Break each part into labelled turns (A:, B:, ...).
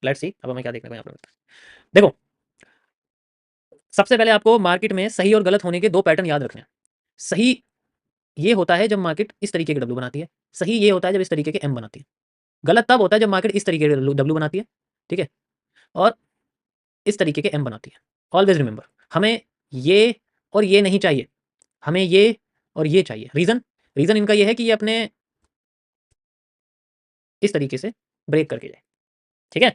A: Let's see अब हमें क्या देखने को यहाँ पर मिलता है। देखो, सबसे पहले आपको मार्केट में सही और गलत होने के दो पैटर्न याद रखने हैं। सही ये होता है जब मार्केट इस तरीके के डब्ल्यू बनाती है, सही ये होता है जब इस तरीके के एम बनाती है, गलत तब होता है जब मार्केट इस तरीके के डब्ल्यू बनाती है, ठीक है, और इस तरीके के एम बनाती है। ऑलवेज रिमेंबर, हमें ये और ये नहीं चाहिए, हमें ये और ये चाहिए। रीज़न रीज़न इनका ये है कि ये अपने इस तरीके से ब्रेक करके जाए, ठीक है?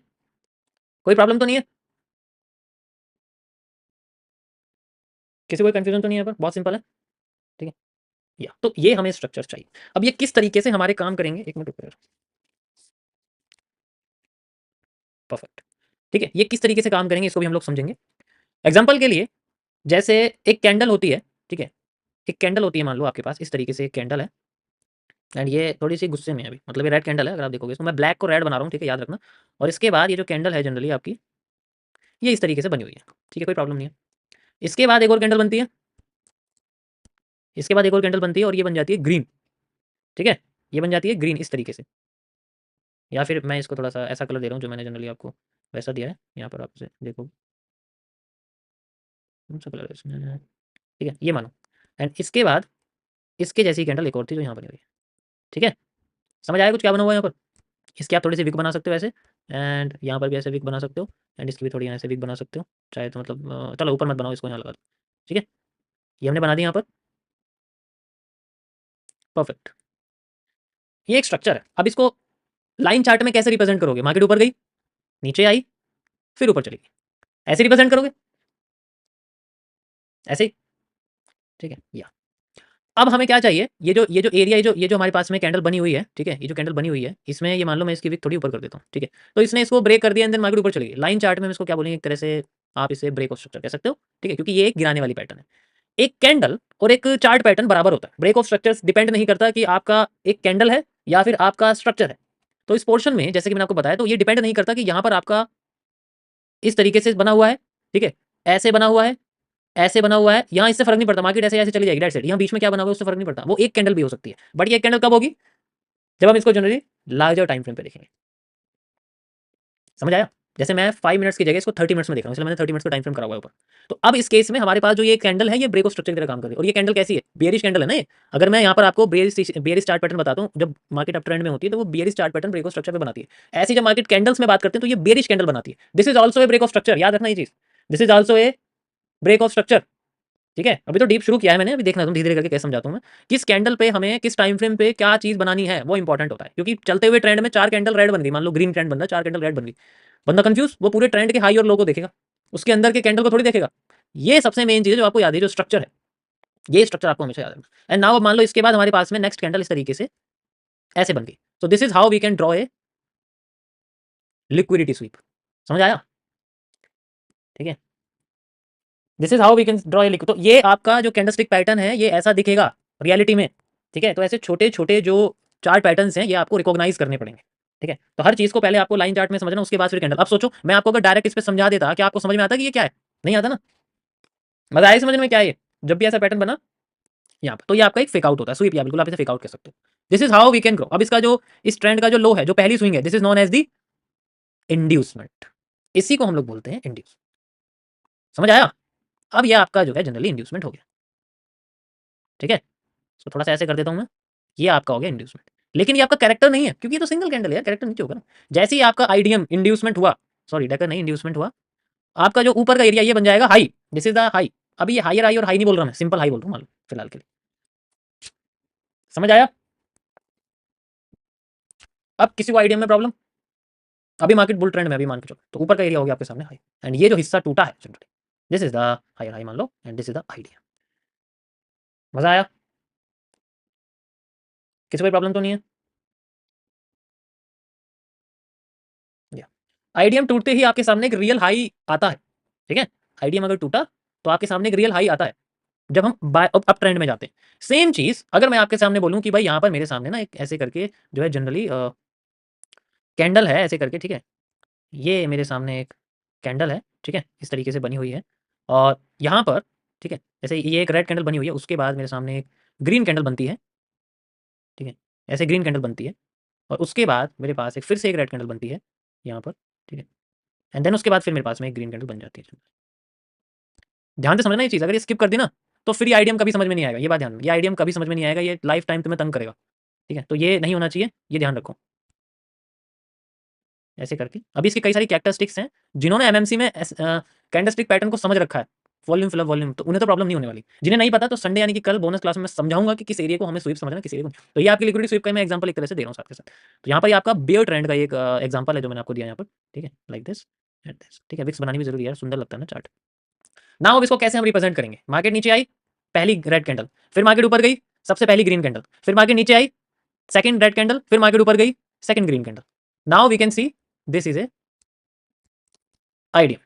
A: कोई प्रॉब्लम तो नहीं है? किसी को कोई कन्फ्यूज़न तो नहीं है यहाँ पर? बहुत सिंपल है, ठीक है? या तो ये हमें स्ट्रक्चर चाहिए। अब ये किस तरीके से हमारे काम करेंगे, एक मिनट रुको यार। परफेक्ट, ठीक है? ये किस तरीके से काम करेंगे इसको भी हम लोग समझेंगे। एग्ज़ाम्पल के लिए जैसे एक कैंडल होती है, ठीक है? एक कैंडल होती है, मान लो आपके पास इस तरीके से एक कैंडल है एंड ये थोड़ी-सी गुस्से में है अभी, मतलब ये रेड कैंडल है, अगर आप देखोगे इसको, मैं ब्लैक को रेड बना रहा हूँ, ठीक है? याद रखना। और इसके बाद ये जो कैंडल है जनरली आपकी, ये इस तरीके से बनी हुई है, ठीक है? कोई प्रॉब्लम नहीं है। इसके बाद एक और कैंडल बनती है, इसके बाद एक और कैंडल बनती है और ये बन जाती है ग्रीन, ठीक है? ये बन जाती है ग्रीन इस तरीके से, या फिर मैं इसको थोड़ा-सा ऐसा कलर दे रहा हूँ जो मैंने जनरली आपको वैसा दिया है। यहाँ पर आप इसे देखो, कौन-सा कलर है इसमें? ठीक है, ये मानो एंड इसके बाद इसके जैसी कैंडल एक और थी जो यहाँ बनी हुई है, ठीक है? समझ आया कुछ क्या बना हुआ है यहाँ पर? इसकी आप थोड़ी-सी विक बना सकते हो ऐसे एंड यहाँ पर भी ऐसे विक बना सकते हो एंड इसकी भी थोड़ी यहाँ से विक बना सकते हो। चाहे तो मतलब चलो ऊपर मत बनाओ, इसको यहाँ लगा दो, ठीक है? ये हमने बना दी यहाँ पर, परफेक्ट। ये एक स्ट्रक्चर है। अब इसको लाइन चार्ट में कैसे रिप्रेजेंट करोगे? मार्केट ऊपर गई, नीचे आई, फिर ऊपर चली गई, ऐसे रिप्रेजेंट करोगे? ऐसे ही, ठीक है? या अब हमें क्या चाहिए? ये जो एरिया, ये जो हमारे पास में कैंडल बनी हुई है, ठीक है? ये जो कैंडल बनी हुई है, इसमें ये मान लो मैं इसकी विक थोड़ी ऊपर कर देता हूँ, ठीक है? तो इसने इसको ब्रेक कर दिया एंड देन मार्केट ऊपर चली गई। लाइन चार्ट में हम इसको क्या बोलेंगे, एक तरह से आप इसे ब्रेक ऑफ स्ट्रक्चर कह सकते हो, ठीक है? क्योंकि ये एक गिराने वाली पैटर्न है। एक कैंडल और एक चार्ट पैटर्न बराबर होता है। ब्रेक ऑफ स्ट्रक्चर्स डिपेंड नहीं करता कि आपका एक कैंडल है या फिर आपका स्ट्रक्चर है। तो इस पोर्शन में जैसे कि मैंने आपको बताया, तो ये डिपेंड नहीं करता कि यहाँ पर आपका इस तरीके से बना हुआ है, ठीक है? ऐसे बना हुआ है, ऐसे बना हुआ है, यहाँ इससे फ़र्क नहीं पड़ता, मार्केट ऐसे-ऐसे चली जाएगी दैट्स इट। यहाँ बीच में क्या बना हुआ है उससे फ़र्क नहीं पड़ता। वो एक कैंडल भी हो सकती है। बट ये एक कैंडल कब होगी? जब हम इसको जनरली लार्जर टाइम फ्रेम पे देखेंगे। समझ आया? जैसे मैं 5 मिनट्स की जगह इसको 30 मिनट्स में देख रहा हूँ, इसलिए मैंने 30 मिनट्स का टाइम फ्रेम करा हुआ है ऊपर। तो अब इस केस में हमारे पास जो ये कैंडल है, ये ब्रेक ऑफ स्ट्रक्चर की तरह काम कर रही है। और ये कैंडल कैसी है? बेयरिश कैंडल है ना ये। अगर मैं यहाँ पर आपको बेयरिश चार्ट पैटर्न बताता हूँ, जब मार्केट अप ट्रेंड में होती है तो वो bearish chart pattern break of structure पे बनाती है। ऐसी जब मार्केट कैंडल्स में बात करते हैं तो ये बेयरिश कैंडल बनाती है। This is also a break of structure, याद रखना ये चीज। This is also a break of structure, ठीक है? अभी तो डीप शुरू किया है मैंने, अभी देखना तुम धीरे-धीरे करके कैसे समझाता हूँ मैं। किस कैंडल पे हमें किस टाइम फ्रेम पे क्या चीज़ बनानी है, वो इंपॉर्टेंट होता है। क्योंकि चलते हुए ट्रेंड में 4 कैंडल रेड बन गई, मान लो ग्रीन ट्रेंड बन रहा है, 4 कैंडल रेड बन गई। बंदा कंफ्यूज, वो पूरे ट्रेंड के हाई और लो को देखेगा, उसके अंदर के कैंडल को थोड़ी देखेगा। ये सबसे मेन चीज़ है जो आपको याद है, जो स्ट्रक्चर है, ये स्ट्रक्चर आपको हमेशा याद रखना। एंड नाउ अब मान लो इसके बाद हमारे पास में नेक्स्ट कैंडल इस तरीके से ऐसे बन गई। तो this is how we can draw a liquidity sweep. समझ आया? ठीक है, this is how we can draw a liquid. तो ये आपका जो कैंडलस्टिक पैटर्न है ये ऐसा दिखेगा रियलिटी में, ठीक है? तो ऐसे छोटे-छोटे जो चार्ट पैटर्न्स हैं ये आपको रिकॉग्नाइज करने पड़ेंगे, ठीक है? तो हर चीज़ को पहले आपको लाइन चार्ट में समझना, उसके बाद फिर कैंडल। अब सोचो मैं आपको अगर डायरेक्ट इस पे समझा देता, क्या आपको समझ में आता कि ये क्या है? नहीं आता ना। मजा आया समझने में क्या है ये? जब भी ऐसा पैटर्न बना यहाँ पर, तो ये आपका एक फेक आउट होता है, स्वीप, या बिल्कुल आप इसे फेक आउट कह सकते हो। This is how we can grow. अब इसका जो इस ट्रेंड का जो लो है, जो पहली स्विंग है, this is known as the inducement. इसी को हम लोग बोलते हैं इंड्यूस। समझ आया? अब ये आपका जो है जनरली इंड्यूसमेंट हो गया, ठीक है? तो थोड़ा सा ऐसे कर देता हूँ मैं, ये आपका हो गया इंड्यूसमेंट। लेकिन ये आपका कैरेक्टर नहीं है, क्योंकि ये तो सिंगल कैंडल है यार, कैरेक्टर नीचे होगा ना। जैसे ही आपका आईडीएम इंड्यूसमेंट हुआ, सॉरी डेकर नहीं, इंड्यूसमेंट हुआ, आपका जो ऊपर का एरिया ये बन जाएगा high. This is the high. अभी ये हायर हाई और हाई नहीं बोल रहा मैं, सिंपल हाई बोल रहा हूँ मान लो फिलहाल के लिए। समझ आया? अब किसी को आईडीएम में प्रॉब्लम? अभी मार्केट बुल ट्रेंड में, अभी मान के चलो, तो ऊपर का एरिया हो गया आपके सामने हाई एंड ये जो हिस्सा टूटा है generally, this is the higher high मान लो and this is the IDM. मजा आया? किसी को प्रॉब्लम तो नहीं है? आईडीएम टूटते ही आपके सामने एक रियल हाई आता है, ठीक है? आईडीएम अगर टूटा तो आपके सामने एक रियल हाई आता है जब हम बाय अप ट्रेंड में जाते हैं। सेम चीज अगर मैं आपके सामने बोलूं कि भाई यहाँ पर मेरे सामने ना एक ऐसे करके जो है जनरली कैंडल है ऐसे करके, ठीक है? ये मेरे सामने एक कैंडल है, ठीक है? इस तरीके से बनी हुई है और यहाँ पर, ठीक है, जैसे ये एक रेड कैंडल बनी हुई है, उसके बाद मेरे सामने एक ग्रीन कैंडल बनती है, ठीक है? ऐसे ग्रीन कैंडल बनती है और उसके बाद मेरे पास एक फिर से एक रेड कैंडल बनती है यहाँ पर, ठीक है? एंड देन उसके बाद फिर मेरे पास में एक ग्रीन कैंडल बन जाती है। ध्यान से समझना ये चीज़, अगर ये स्किप कर दी ना तो फिर ये आइडियम कभी समझ में नहीं आएगा, ये बात ध्यान में, ये आइडियम कभी समझ में नहीं आएगा, ये लाइफ टाइम तुम्हें तंग करेगा, ठीक है? तो ये नहीं होना चाहिए, ये ध्यान रखो। ऐसे करके अभी इसकी कई सारी कैरेक्टरिस्टिक्स हैं, जिन्होंने एमएमसी में कैंडलस्टिक पैटर्न को समझ रखा है, वॉल्यूम फिलअप वॉल्यूम, तो उन्हें तो प्रॉब्लम नहीं होने वाली। जिन्हें नहीं पता तो संडे यानी कि कल बोनस क्लास में मैं समझाऊंगा कि किस एरिया को हमें स्वीप समझना है, किस एरिया को नहीं। तो ये आपकी लिक्विडिटी स्वीप का मैं एग्जांपल एक तरह से दे रहा हूँ साथ के साथ। तो यहाँ पर ये आपका बियर ट्रेंड का एक एग्जांपल है जो मैंने आपको दिया यहाँ पर, ठीक है, लाइक दिस एंड दिस, ठीक है। विक्स बनानी भी जरूरी है, सुंदर लगता है ना चार्ट। नाउ अब इसको कैसे हम रिप्रेजेंट करेंगे? मार्केट नीचे आई, पहली रेड कैंडल, फिर मार्केट ऊपर गई, सबसे पहली ग्रीन कैंडल, फिर मार्केट नीचे आई, सेकंड रेड कैंडल, फिर मार्केट ऊपर गई, second green candle. Now we can see this is a idea,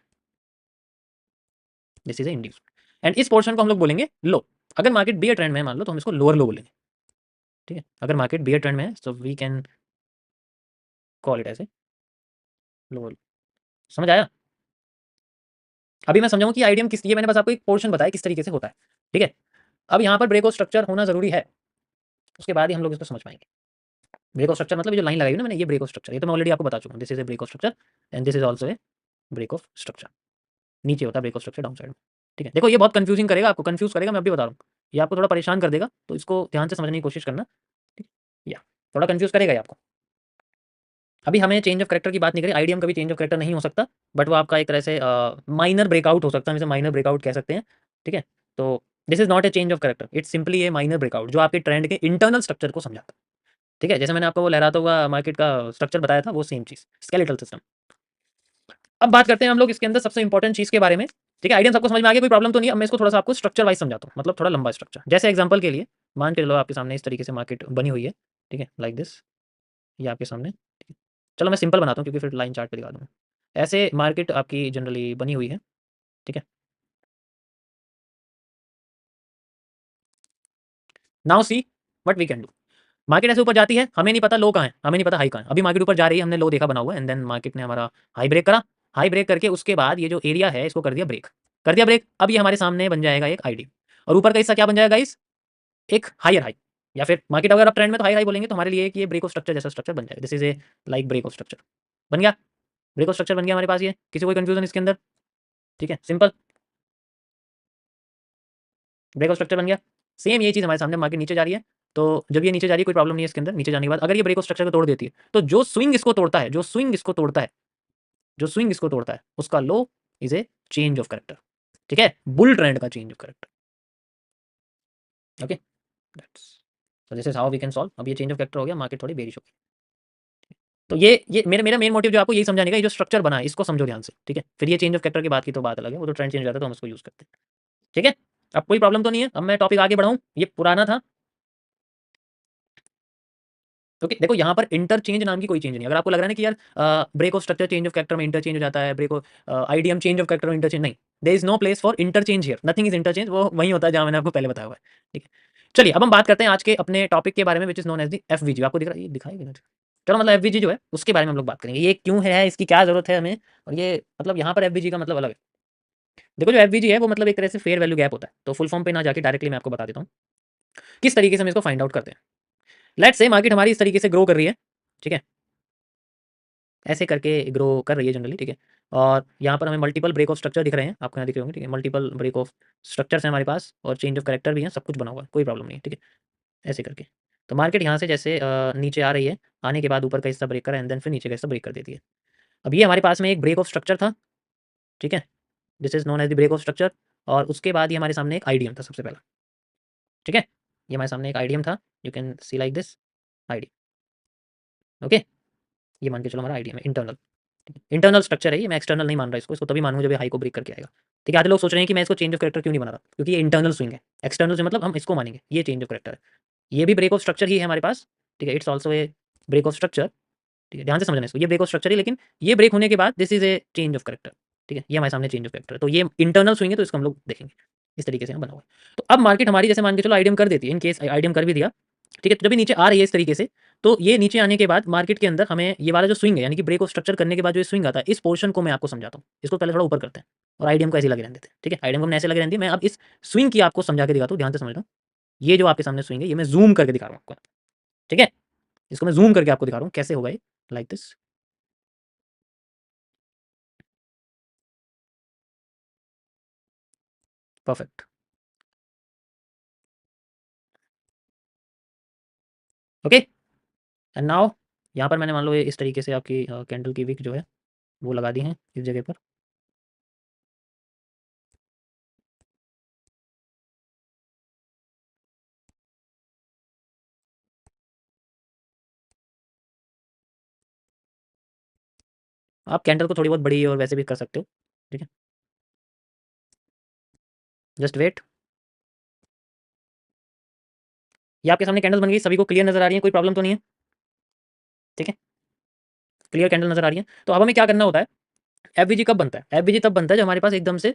A: this is a induce, and इस पोर्शन को हम लोग बोलेंगे लो। अगर मार्केट बियर ट्रेंड में है मान लो तो हम इसको लोअर लो बोलेंगे, ठीक है। अगर मार्केट बियर ट्रेंड में है तो we can call it as a lower. समझ आया? अभी मैं समझाऊं कि आइडियम किस, ये मैंने बस आपको एक पोर्शन बताया किस तरीके से होता है, ठीक है। अब यहाँ पर ब्रेक ऑफ स्ट्रक्चर होना जरूरी है, उसके बाद ही हम लोग इसको समझ पाएंगे। ब्रेक ऑफ स्ट्रक्चर मतलब ये जो लाइन लगाई है ना मैंने, ये ब्रेक ऑफ स्ट्रक्चर, ये तो मैं ऑलरेडी आपको बता चुका हूँ। This is a break of structure and this is also a break of structure. नीचे होता है break of structure down side में, ठीक है। देखो ये बहुत कंफ्यूजिंग करेगा आपको, कंफ्यूज करेगा, मैं अभी बता रहा हूँ, ये आपको थोड़ा परेशान कर देगा, तो इसको ध्यान से समझने की कोशिश करना, ठीक है। या थोड़ा कंफ्यूज करेगा ये आपको। अभी हमें चेंज ऑफ करेक्टर की बात नहीं करी, आइडियम कभी चेंज ऑफ करेक्टर नहीं हो सकता, बट वो आपका एक तरह से माइनर ब्रेकआउट हो सकता है, हम इसे माइनर ब्रेकआउट कह सकते हैं, ठीक है। तो this is not a change of character, it's simply A minor breakout जो आपके ट्रेंड के इंटरनल स्ट्रक्चर को समझाता है, ठीक है। जैसे मैंने आपको वो लहराता हुआ मार्केट का स्ट्रक्चर बताया था, वो सेम चीज़, स्केलेटल सिस्टम। अब बात करते हैं हम लोग इसके अंदर सबसे इंपॉर्टेंट चीज़ के बारे में, ठीक है। आइडिया सबको समझ में आ गया, कोई प्रॉब्लम तो नहीं। अब मैं इसको थोड़ा सा आपको स्ट्रक्चर वाइज समझाता हूँ, मतलब थोड़ा लंबा स्ट्रक्चर। जैसे एग्जांपल के लिए मान के चलो आपके सामने इस तरीके से मार्केट बनी हुई है, ठीक है, लाइक दिस, ये आपके सामने, ठीक है। चलो मैं सिंपल बनाता हूँ क्योंकि फिर लाइन चार्ट पे दिखा दूँगा। ऐसे मार्केट आपकी जनरली बनी हुई है, ठीक है। Now see what we can do. Market ऐसे ऊपर जाती है, हमें नहीं पता लो कहाँ है, हमें नहीं पता हाई कहाँ है। अभी मार्केट ऊपर जा रही है, हमने लो देखा बना हुआ है, एंड देन मार्केट ने हमारा हाई ब्रेक करा। हाई ब्रेक करके उसके बाद ये जो एरिया है इसको कर दिया ब्रेक, कर दिया ब्रेक। अब ये हमारे सामने बन जाएगा एक आईडी, और ऊपर का हिस्सा क्या बन जाएगा गाइस, एक हायर हाई, या फिर मार्केट अगर आप ट्रेंड में तो हाई हाई बोलेंगे, तो हमारे लिए कि ये ब्रेक ऑफ स्ट्रक्चर जैसा स्ट्रक्चर बन जाएगा। This is a like break of structure बन गया, ब्रेक ऑफ स्ट्रक्चर बन गया हमारे पास। ये किसी कोई कंफ्यूजन इसके अंदर, ठीक है, सिंपल ब्रेक ऑफ स्ट्रक्चर बन गया। सेम ये चीज़ हमारे सामने, मार्केट नीचे जा रही है, तो जब ये नीचे जा रही है कोई प्रॉब्लम नहीं है इसके अंदर। नीचे जाने के बाद अगर ये ब्रेक ऑफ स्ट्रक्चर को तोड़ देती है, तो जो स्विंग इसको तोड़ता है, जो स्विंग इसको तोड़ता है, जो स्विंग इसको तोड़ता है, उसका low is a change of character, ठीक है, बुल ट्रेंड का change of character, okay. That's so this is how we can solve. अब ये चेंज ऑफ करेक्टर हो गया, मार्केट थोड़ी बेरिश हो गई। तो ये मेरा मेरा मेन मोटिव जो आपको यही समझाने का, ये जो स्ट्रक्चर बना है इसको समझो ध्यान से, ठीक है। फिर ये चेंज ऑफ करेक्टर की बात की तो बात अलग है, वो तो ट्रेंड चेंज हो जाता है तो हम उसको यूज करते हैं, ठीक है। अब कोई प्रॉब्लम तो नहीं है, अब मैं टॉपिक आगे बढ़ाऊं, ये पुराना था, ओके। देखो यहाँ पर इंटरचेंज नाम की कोई चेंज नहीं। अगर आपको लग रहा है ना कि यार break of structure change of character में इंटरचेंज हो जाता है, break of IDM change of character में इंटरचेंज, नहीं, there is no place for interchange here, nothing is interchange. वो वही होता है जहाँ मैंने आपको पहले बताया हुआ है, ठीक है। चलिए अब हम बात करते हैं आज के अपने टॉपिक के बारे में, which is known as the FVG. आपको दिख रहा है, ये दिखाई दे रहा है। चलो मतलब एफवीजी जो है उसके बारे में हम लोग बात करेंगे, ये क्यों है, इसकी क्या जरूरत है हमें, और ये मतलब यहाँ पर एफवीजी का मतलब अलग है। देखो जो एफवीजी है वो मतलब एक तरह से फेयर वैल्यू गैप होता है। तो फुल फॉर्म पे ना जाके डायरेक्टली मैं आपको बता देता हूँ किस तरीके से हम इसको फाइंड आउट करते हैं। लेट्स से मार्केट हमारी इस तरीके से ग्रो कर रही है, ठीक है, ऐसे करके ग्रो कर रही है जनरली, ठीक है। और यहाँ पर हमें मल्टीपल ब्रेक ऑफ स्ट्रक्चर दिख रहे हैं, आपको यहाँ दिख रहे होंगे, ठीक है। मल्टीपल ब्रेक ऑफ स्ट्रक्चर्स हैं हमारे पास, और चेंज ऑफ कैरेक्टर भी है, सब कुछ बना हुआ है, कोई प्रॉब्लम नहीं है, ठीक है। ऐसे करके तो मार्केट यहाँ से जैसे नीचे आ रही है, आने के बाद ऊपर का हिस्सा ब्रेक करा, एंड देन फिर नीचे का हिस्सा ब्रेक कर देती है। अब ये हमारे पास में एक ब्रेक ऑफ स्ट्रक्चर था, ठीक है, this is known as the break of structure. और उसके बाद ये हमारे सामने एक आईडीएम था सबसे पहला, ठीक है। ये हमारे सामने एक आईडीएम था, you can see like this IDM, okay. ये मान के चलो हमारा आईडीएम है इंटरनल, इंटरनल स्ट्रक्चर है ये, मैं एक्सटर्नल नहीं मान रहा इसको तभी मानूंगा जब ये हाई को ब्रेक करके आएगा, ठीक है। आधे लोग सोच रहे हैं कि मैं इसको चेंज ऑफ कैरेक्टर क्यों नहीं बना रहा, क्योंकि ये इंटरनल स्विंग है। एक्सटर्नल से मतलब हम इसको मानेंगे, ये चेंज ऑफ कैरेक्टर है, ये भी ब्रेक ऑफ स्ट्रक्चर ही है हमारे पास, ठीक है। It's also a break of structure, ठीक है, ध्यान से समझना इसको, ये ब्रेक ऑफ स्ट्रक्चर है, लेकिन ये ब्रेक होने के बाद this is a change of character, ठीक है। ये हमारे सामने चेंज ऑफ कैरेक्टर है, तो ये इंटरनल स्विंग है, तो इसको हम लोग देखेंगे इस तरीके से हम बना हुआ है। तो अब मार्केट हमारी जैसे मान के चलो आईडीएम कर देती है, इन केस आईडीएम कर भी दिया, ठीक है। तो जब ये नीचे आ रही है इस तरीके से, तो ये नीचे आने के बाद मार्केट के अंदर हमें ये वाला जो स्विंग है, यानी कि ब्रेक ऑफ स्ट्रक्चर करने के बाद जो स्विंग आता है, इस पोर्शन को मैं आपको समझाता हूँ। इसको पहले थोड़ा ऊपर करते हैं और आईडीएम को ऐसे लगे रहने देते हैं, ठीक है। आईडीएम को हमने ऐसे लगे रहने दिया, मैं अब इस स्विंग की आपको समझा के दिखाता हूँ, ध्यान से समझना। ये जो आपके सामने स्विंग है, ये मैं जूम करके दिखा रहा हूँ आपको, ठीक है। इसको मैं जूम करके आपको दिखा रहा हूँ कैसे होगा ये, like this, perfect. Okay, and now यहाँ पर मैंने मान लो ये इस तरीके से आपकी कैंडल की विक जो है वो लगा दी है इस जगह पर। आप कैंडल को थोड़ी बहुत बड़ी और वैसे भी कर सकते हो, ठीक है। Just wait. ये आपके सामने कैंडल बन गई, सभी को क्लियर नजर आ रही है, कोई प्रॉब्लम तो नहीं है, ठीक है। क्लियर कैंडल नजर आ रही है। तो अब हमें क्या करना होता है, एफवीजी कब बनता है, एफवीजी तब बनता है जब हमारे पास एकदम से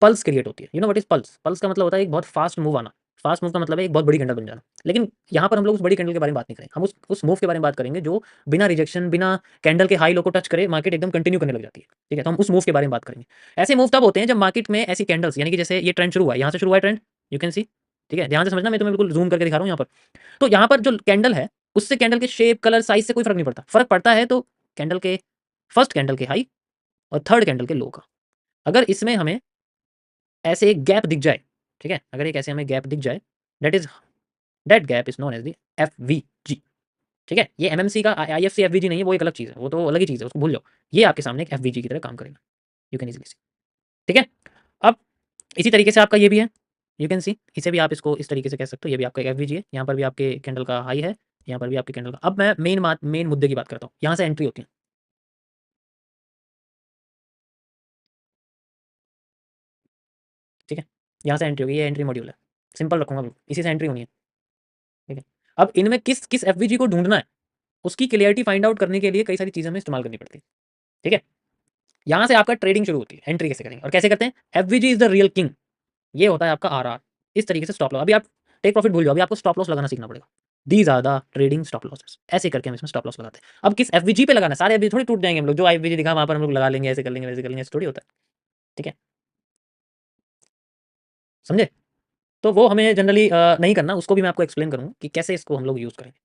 A: पल्स क्रिएट होती है। You know what is pulse, pulse का मतलब होता है एक बहुत फास्ट मूव आना। फास्ट मूव का मतलब है एक बहुत बड़ी कैंडल बन जाना। लेकिन यहाँ पर हम लोग उस बड़ी कैंडल के बारे में बात नहीं करेंगे, हम उस मूव के बारे में बात करेंगे जो बिना रिजेक्शन, बिना कैंडल के हाई लो को टच करे मार्केट एकदम कंटिन्यू करने लग जाती है, ठीक है। तो हम उस मूव के बारे में बात करेंगे। ऐसे मूव तब होते हैं जब मार्केट में ऐसी कैंडल्स, यानी कि जैसे ये ट्रेंड शुरू हुआ है, यहाँ से शुरू हुआ है ट्रेंड, यू कैन सी, ठीक है। ध्यान से समझना, मैं तुम्हें बिल्कुल जूम करके दिखा रहा हूँ यहाँ पर। तो यहाँ पर जो कैंडल है उससे कैंडल के शेप, कलर, साइज से कोई फर्क नहीं पड़ता। फर्क पड़ता है तो कैंडल के फर्स्ट कैंडल के हाई और थर्ड कैंडल के लो का। अगर इसमें हमें ऐसे एक गैप दिख जाए, ठीक है, अगर एक ऐसे हमें गैप दिख जाए, that is that gap is known as the FVG, ठीक है। ये एमएमसी का आईएफसी एफवीजी नहीं है, वो एक अलग चीज़ है, वो तो अलग ही चीज़ है, उसको भूल जाओ। ये आपके सामने एक एफवीजी की तरह काम करेगा, यू कैन इजीली सी, ठीक है। अब इसी तरीके से आपका ये भी है, यू कैन सी, इसे भी आप इसको इस तरीके से कह सकते हो, ये भी आपका एक एफवीजी है। यहाँ पर भी आपके कैंडल का हाई है, यहाँ पर भी आपके कैंडल का। अब मैं मेन मुद्दे की बात करता हूँ, यहाँ से एंट्री होती है, ठीक है। यहाँ से एंट्री होगी, ये एंट्री मॉड्यूल है, सिंपल रखूंगा बिल्कुल, इसी से एंट्री होनी है, ठीक है। अब इनमें किस किस एफवीजी को ढूंढना है, उसकी क्लियरिटी फाइंड आउट करने के लिए कई सारी चीज़ें हमें इस्तेमाल करनी पड़ती है, ठीक है। यहाँ से आपका ट्रेडिंग शुरू होती है, एंट्री कैसे करेंगे और कैसे करते हैं। FVG is the real king, ये होता है आपका आरआर। इस तरीके से स्टॉप लॉस, अभी आप टेक प्रॉफिट भूल जाओ, अभी आपको स्टॉप लॉस लगाना सीखना पड़ेगा। These are the trading stop losses, ऐसे करके हम इसमें स्टॉप लॉस लगाते हैं। अब किस एफवीजी पे लगाना है, सारे एफवीजी थोड़ी टूट जाएंगे, हम लोग जो एफवीजी दिखा वहां पर हम लोग लगा लेंगे, ऐसे कर लेंगे, वैसे कर लेंगे, ऐसे थोड़ी होता है, ठीक है, समझे। तो वो हमें जनरली नहीं करना, उसको भी मैं आपको एक्सप्लेन करूंगा कि कैसे इसको हम लोग यूज करेंगे।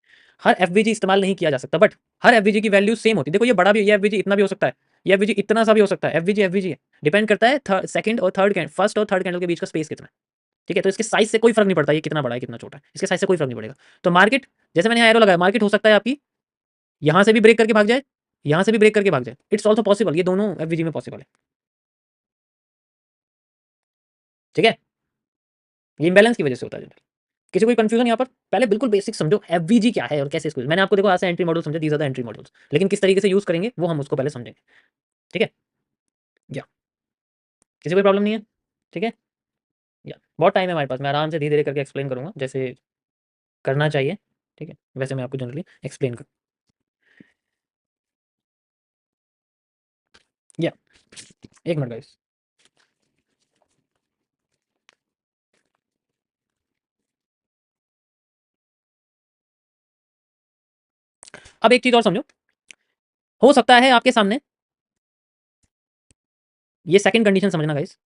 A: हर एफवीजी इस्तेमाल नहीं किया जा सकता, बट हर एफवीजी की वैल्यू सेम होती है। देखो ये बड़ा भी, ये एफवीजी इतना भी हो सकता है, ये एफवीजी इतना सा भी हो सकता है। एफवीजी एफवीजी है, डिपेंड करता है सेकंड और थर्ड कैंडल, फर्स्ट और थर्ड कैंडल के बीच का स्पेस कितना है, ठीक है। तो इसके साइज से कोई फर्क नहीं पड़ता ये कितना बड़ा है कितना छोटा है, इसके साइज से कोई फर्क नहीं पड़ेगा। तो मार्केट, जैसे मैंने यहाँ एरो लगाया, मार्केट हो सकता है आपकी यहाँ से भी ब्रेक करके भाग जाए, यहाँ से भी ब्रेक करके भाग जाए, इट्स ऑल्सो पॉसिबल, ये दोनों एफवीजी में पॉसिबल है, ठीक है। ये इंबैलेंस की वजह से होता है जनरली। किसी कोई कंफ्यूजन यहाँ पर, पहले बिल्कुल बेसिक समझो एफवीजी क्या है और कैसे इसको, मैंने आपको देखो आज से एंट्री मॉडल समझा, these are the entry models, लेकिन किस तरीके से यूज करेंगे वो हम उसको पहले समझेंगे, ठीक है। या किसी कोई प्रॉब्लम नहीं है, ठीक है। या बहुत टाइम है हमारे पास, मैं आराम से धीरे धीरे करके एक्सप्लेन करूंगा जैसे करना चाहिए, ठीक है, वैसे मैं आपको जनरली एक्सप्लेन करूँ। या एक मिनट गाइस, अब एक चीज और समझो, हो सकता है आपके सामने ये सेकंड कंडीशन समझना गाइस,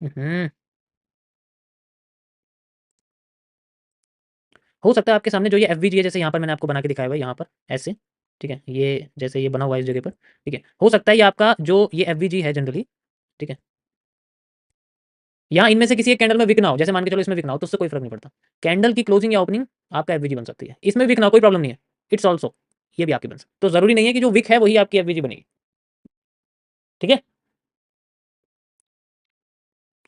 A: हम्म, हो सकता है आपके सामने जो ये एफवीजी है, जैसे यहाँ पर मैंने आपको बना के दिखाया हुआ है यहाँ पर ऐसे, ठीक है, ये जैसे ये बना हुआ है इस जगह पर, ठीक है। हो सकता है ये आपका जो ये एफवीजी है जनरली, ठीक है, यहाँ इनमें से किसी एक कैंडल में विक ना हो, जैसे मान के चलो इसमें विक ना हो, तो उससे कोई फर्क नहीं पड़ता। कैंडल की क्लोजिंग या ओपनिंग आपका एफवीजी बन सकती है, इसमें विक ना हो कोई प्रॉब्लम नहीं है, इट्स ऑल्सो, ये भी आपकी बन सकती है। तो जरूरी नहीं है कि जो विक है वही आपकी एफवीजी बनेगी, ठीक है।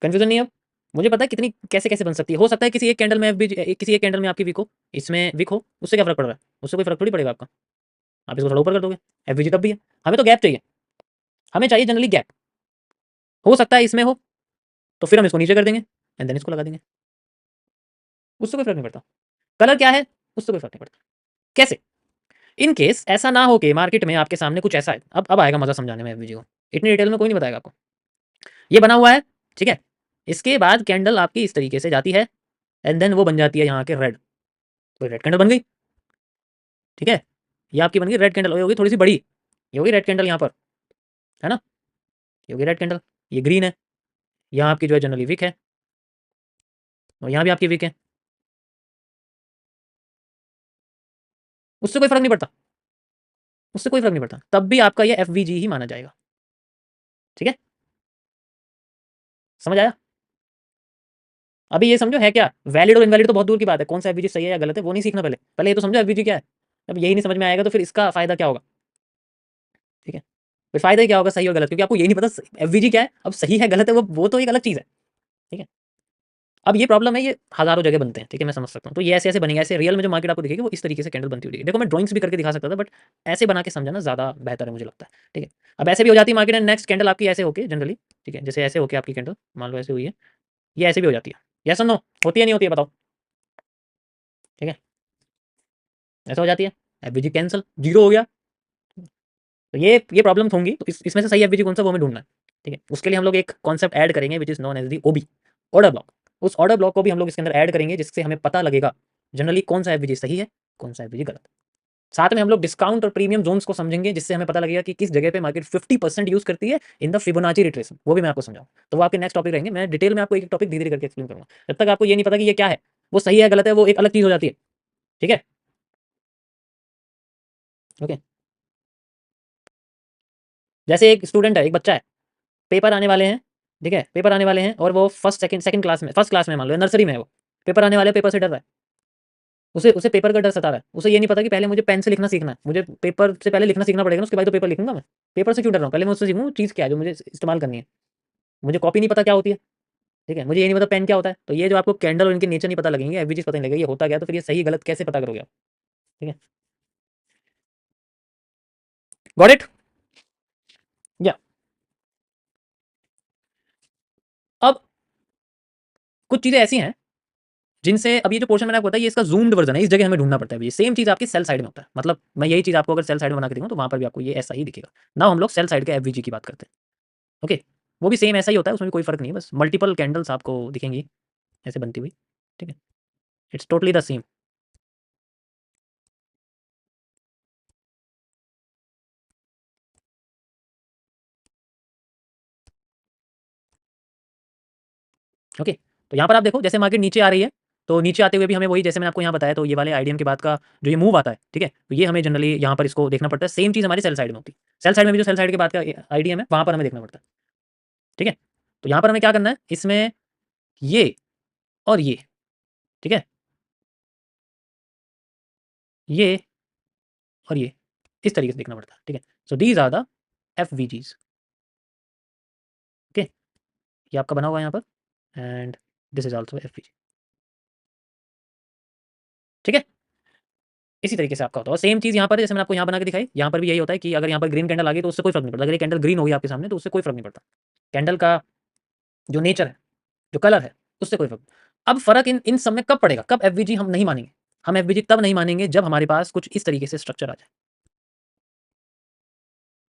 A: कंफ्यूजन नहीं है अब, मुझे पता है कितनी कैसे कैसे बन सकती है। हो सकता है किसी एक कैंडल में एफवीजी, किसी एक कैंडल में आपकी विक हो, इसमें विक हो, उससे क्या फर्क पड़ रहा है, उससे कोई फर्क थोड़ी पड़ेगा आपका, आप इसको थोड़ा ऊपर कर दोगे, एफवीजी तब भी है। हमें तो गैप चाहिए, हमें चाहिए जनरली गैप, हो सकता है इसमें हो, तो फिर हम इसको नीचे कर देंगे एंड देन इसको लगा देंगे, उससे कोई फर्क नहीं पड़ता। कलर क्या है, उससे कोई फर्क नहीं पड़ता। कैसे, इन केस ऐसा ना हो कि मार्केट में आपके सामने कुछ ऐसा है, अब आएगा मजा समझाने में एफवीजी को, इतनी डिटेल में कोई नहीं बताएगा आपको। ये बना हुआ है, ठीक है, इसके बाद कैंडल आपकी इस तरीके से जाती है एंड देन वो बन जाती है यहाँ के रेड, तो रेड कैंडल बन गई, ठीक है। ये आपकी बन गई रेड कैंडल, होगी थोड़ी सी बड़ी, ये होगी रेड कैंडल यहाँ पर, है ना, ये होगी रेड कैंडल, ये ग्रीन है, यहाँ आपकी जो है जनरली वीक है, और यहाँ भी आपकी वीक है, उससे कोई फर्क नहीं पड़ता, उससे कोई फर्क नहीं पड़ता, तब भी आपका ये एफवीजी ही माना जाएगा। ठीक है, समझ आया? अभी ये समझो है क्या, वैलिड और इनवैलिड तो बहुत दूर की बात है, कौन सा एफवीजी सही है या गलत है वो नहीं सीखना, पहले पहले ये तो समझो एफवीजी क्या है। अब यही नहीं समझ में आएगा तो फिर इसका फायदा क्या होगा? ठीक है, फिर फायदा ही क्या होगा सही और गलत, क्योंकि आपको यही नहीं पता एफवीजी क्या है, अब सही है गलत है वो तो एक अलग चीज़ है। ठीक है, अब ये प्रॉब्लम है, ये हज़ारों जगह बनते हैं, ठीक है, मैं समझ सकता हूँ। तो ये ऐसे-ऐसे बनेगा, ऐसे रियल में जो मार्केट आपको दिखेगी वो इस तरीके से कैंडल बनती हुई दिखेगी। देखो मैं ड्राइंग्स भी करके दिखा सकता था, बट ऐसे बना के समझाना ज़्यादा बेहतर है मुझे लगता है, ठीक है। अब ऐसे भी हो जाती है मार्केट एंड नेक्स्ट कैंडल आपकी ऐसे होके जनरली, ठीक है, जैसे ऐसे होके आपकी कैंडल मान लो ऐसे हुई है, ये ऐसे भी हो जाती है। यस और नो, होती है नहीं होती है बताओ? ठीक है, ऐसा हो जाती है, एफवीजी कैंसल, जीरो हो गया। तो ये प्रॉब्लम होंगी, तो इसमें से सही एफवीजी कौन सा वो हमें ढूंढना है। ठीक है, उसके लिए हम लोग एक कॉन्सेप्ट ऐड करेंगे which is known as the OB, order block. उस ऑर्डर ब्लॉक को भी हम लोग इसके अंदर ऐड करेंगे, जिससे हमें पता लगेगा जनरली कौन सा एफवीजी सही है, कौन सा एफवीजी गलत है। साथ में हम लोग डिस्काउंट और प्रीमियम जोन्स को समझेंगे, जिससे हमें पता लगेगा कि किस जगह पे मार्केट 50% यूज करती है इन द फिबोनाची रिट्रेसमेंट, वो भी मैं आपको समझाऊं। तो वो आपके नेक्स्ट टॉपिक रहेंगे, मैं डिटेल में आपको एक टॉपिक धीरे धीरे करके एक्सप्लेन करूंगा। जब तक आपको ये नहीं पता कि ये क्या है, वो सही है गलत है, वो एक अलग चीज हो जाती है। ठीक है, ओके। जैसे एक स्टूडेंट है, एक बच्चा है, पेपर आने वाले हैं, ठीक है, पेपर आने वाले हैं और वो फर्स्ट सेकंड सेकंड क्लास में, फर्स्ट क्लास में मान लो, नर्सरी में है वो, पेपर आने वाले, पेपर से डर रहा है, उसे उसे पेपर का डर सता रहा है, उसे ये नहीं पता कि पहले मुझे पेन से लिखना सीखना है, मुझे पेपर से पहले लिखना सीखना पड़ेगा ना, उसके बाद तो पेपर लिखूंगा मैं। पेपर से क्यों डर रहा हूँ, पहले मैं उससे सीखूँ चीज़ क्या है जो मुझे इस्तेमाल करनी है। मुझे कॉपी नहीं पता क्या होती है, ठीक है, मुझे ये नहीं पता पेन क्या होता है। तो ये जो आपको कैंडल और इनके नेचर नहीं पता लगेंगे, एवरी चीज़ पता नहीं लगेगी ये होता क्या है, तो फिर ये सही गलत कैसे पता करोगे आप? ठीक है, गॉट इट? या अब कुछ चीज़ें ऐसी हैं जिनसे, अब ये जो पोर्शन मैंने आपको बताया ये इसका जूम्ड वर्जन है, इस जगह हमें ढूंढना पड़ता है। ये सेम चीज़ आपकी सेल साइड में होता है, मतलब मैं यही चीज़ आपको अगर सेल साइड में बना के दिखाऊं तो वहाँ पर भी आपको ये ऐसा ही दिखेगा ना। हम लोग सेल साइड के एफवीजी की बात करते हैं, ओके। वो भी सेम ऐसा ही होता है, उसमें भी कोई फर्क नहीं है, बस मल्टीपल कैंडल्स आपको दिखेंगी ऐसे बनती हुई। ठीक है, it's totally the same. Okay, तो यहाँ पर आप देखो जैसे मार्केट नीचे आ रही है, तो नीचे आते हुए भी हमें वही, जैसे मैंने आपको यहाँ बताया, तो ये वाले आईडीएम के बाद का जो ये मूव आता है, ठीक है, तो ये हमें जनरली यहाँ पर इसको देखना पड़ता है। सेम चीज़ हमारी सेल साइड में होती है, सेल साइड में भी जो सेल साइड के बाद का आईडीएम है वहाँ पर हमें देखना पड़ता है। ठीक है, तो यहाँ पर हमें क्या करना है, इसमें ये और ये, ठीक है, ये और ये इस तरीके से देखना पड़ता है। ठीक है, so these are the F V Gs. Okay, ये आपका बना हुआ है यहाँ पर, and this is also F V G. ठीक है, इसी तरीके से आपका होता है। और सेम चीज़ यहाँ पर है, जैसे मैंने आपको यहाँ बना के दिखाई, यहाँ पर भी यही होता है कि अगर यहाँ पर ग्रीन कैंडल आ गई तो उससे कोई फर्क नहीं पड़ता, अगर ये कैंडल ग्रीन होगी आपके सामने तो उससे कोई फर्क नहीं पड़ता। कैंडल का जो नेचर है, जो कलर है, उससे कोई फर्क। अब फर्क इन इन सब में कब पड़ेगा, कब एफवीजी हम नहीं मानेंगे? हम एफवीजी तब नहीं मानेंगे जब हमारे पास कुछ इस तरीके से स्ट्रक्चर आ जाए।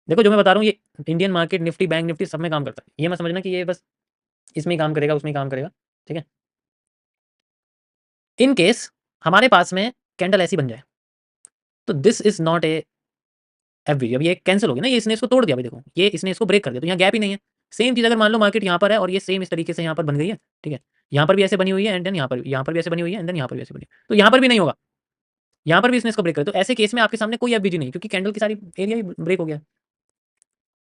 A: देखो जो मैं बता रहा हूँ, ये Indian market, Nifty, bank Nifty सब में काम करता है, ये मत समझना कि ये बस इसमें ही काम करेगा, उसमें ही काम करेगा। ठीक है, इन केस हमारे पास में कैंडल ऐसी बन जाए तो this is not a FVG. अब ये कैंसिल हो गया ना, ये इसने इसको तोड़ दिया, अभी देखो ये इसने इसको ब्रेक कर दिया, तो यहाँ गैप ही नहीं है। सेम चीज़ अगर मान लो मार्केट यहाँ पर है और ये सेम इस तरीके से यहाँ पर बन गई है, ठीक है, यहाँ पर भी ऐसे बनी हुई है एंड देन यहाँ पर भी ऐसे बनी हुई है एंड देन यहाँ पर भी ऐसे बनी है, तो यहाँ पर भी नहीं होगा, यहाँ पर भी इसने इसको ब्रेक कर दिया। तो ऐसे केस में आपके सामने कोई एफवीजी नहीं, क्योंकि कैंडल की सारी एरिया ही ब्रेक हो गया।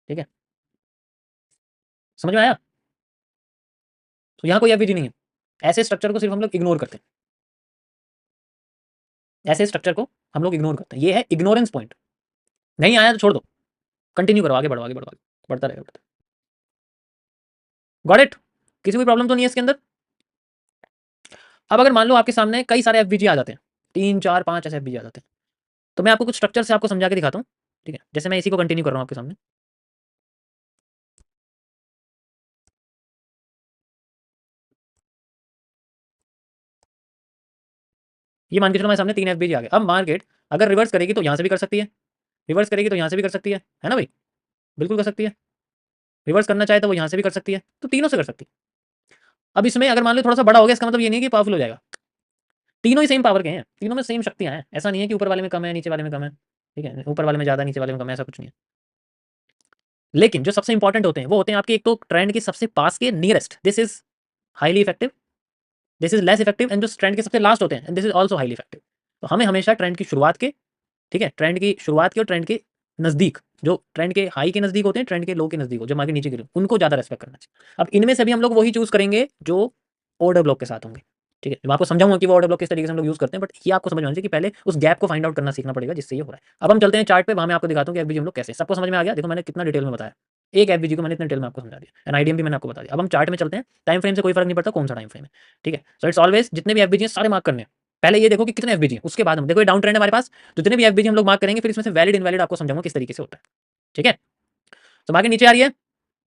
A: ठीक है, समझ में आया? तो यहाँ कोई एफवीजी नहीं है, ऐसे स्ट्रक्चर को सिर्फ हम लोग इग्नोर करते हैं, ऐसे स्ट्रक्चर को हम लोग इग्नोर करते हैं, ये है इग्नोरेंस पॉइंट। नहीं आया तो छोड़ दो, कंटिन्यू करो, आगे बढ़ो, आगे बढ़ो, आगे बढ़ता रहेगा, बढ़ता। Got it? किसी कोई प्रॉब्लम तो नहीं है इसके अंदर? अब अगर मान लो आपके सामने कई सारे एफवीजी आ जाते हैं, 3 4 5 ऐसे एफवीजी आ जाते हैं, तो मैं आपको कुछ स्ट्रक्चर से आपको समझा के दिखाता हूँ। ठीक है, जैसे मैं इसी को कंटिन्यू कर रहा हूँ आपके सामने। ये मान के चलो हमारे सामने 3 एफवीजी आ गए। अब मार्केट अगर रिवर्स करेगी तो यहाँ से भी कर सकती है, रिवर्स करेगी तो यहाँ से भी कर सकती है ना भाई? बिल्कुल कर सकती है। रिवर्स करना चाहे तो वो यहाँ से भी कर सकती है, तो तीनों से कर सकती है। अब इसमें अगर मान लो थोड़ा सा बड़ा हो गया, इसका मतलब ये नहीं है कि पावरफुल हो जाएगा। तीनों ही सेम पावर के हैं, तीनों में सेम शक्तियाँ हैं, ऐसा नहीं है कि ऊपर वाले में कम है, नीचे वाले में कम है। ठीक है, ऊपर वाले में ज़्यादा, नीचे वाले में कम है, ऐसा कुछ नहीं है। लेकिन जो सबसे इंपॉर्टेंट होते हैं वो होते हैं आपके, एक तो ट्रेंड के सबसे पास के nearest, this is highly effective, this is less effective, and जो ट्रेंड के सबसे लास्ट होते हैं, and this is also highly effective. तो हमें हमेशा ट्रेंड की शुरुआत के ठीक है, ट्रेंड की शुरुआत की और ट्रेंड के नज़दीक, जो ट्रेंड के हाई के नज़दीक होते हैं, ट्रेंड के लो के नज़दीक हो, जब मार्केट नीचे गिरे, उनको ज़्यादा रिस्पेक्ट करना चाहिए। अब इनमें से भी हम लोग वही चूज़ करेंगे जो ऑर्डर ब्लॉक के साथ होंगे, ठीक है? मैं आपको समझाऊँगा कि वो ऑर्डर ब्लॉक किस तरीके से हम लोग यूज़ करते हैं, बट ये आपको समझ में आना चाहिए कि पहले उस गैप को फाइंड आउट करना सीखना पड़ेगा जिससे ये हो रहा है। अब हम चलते हैं चार्ट पे, वहाँ मैं आपको दिखाता हूँ कि एफबीजी हम लोग कैसे, सबको समझ में आ गया? देखो मैंने कितना डिटेल में बताया। एक एफबीजी को मैंने इतने डिटेल में आपको समझा दिया, एंड आईडीएम भी मैंने आपको बता दिया। अब हम चार्ट में चलते हैं, टाइम फ्रेम से कोई फ़र्क नहीं पड़ता कौन-सा टाइम फ्रेम है, ठीक है? सो इट्स ऑलवेज़ जितने भी एफबीजी हैं सारे मार्क करने हैं। पहले ये देखो कि कितने एफबीजी हैं, उसके बाद हम देखो ये डाउन ट्रेंड है हमारे पास, तो जितने भी एफबीजी हम लोग मार्क करेंगे, फिर इसमें से वैलिड इनवैलिड आपको समझाऊँगा किस तरीके से होता है, ठीक है? तो मार्केट नीचे आ रही है,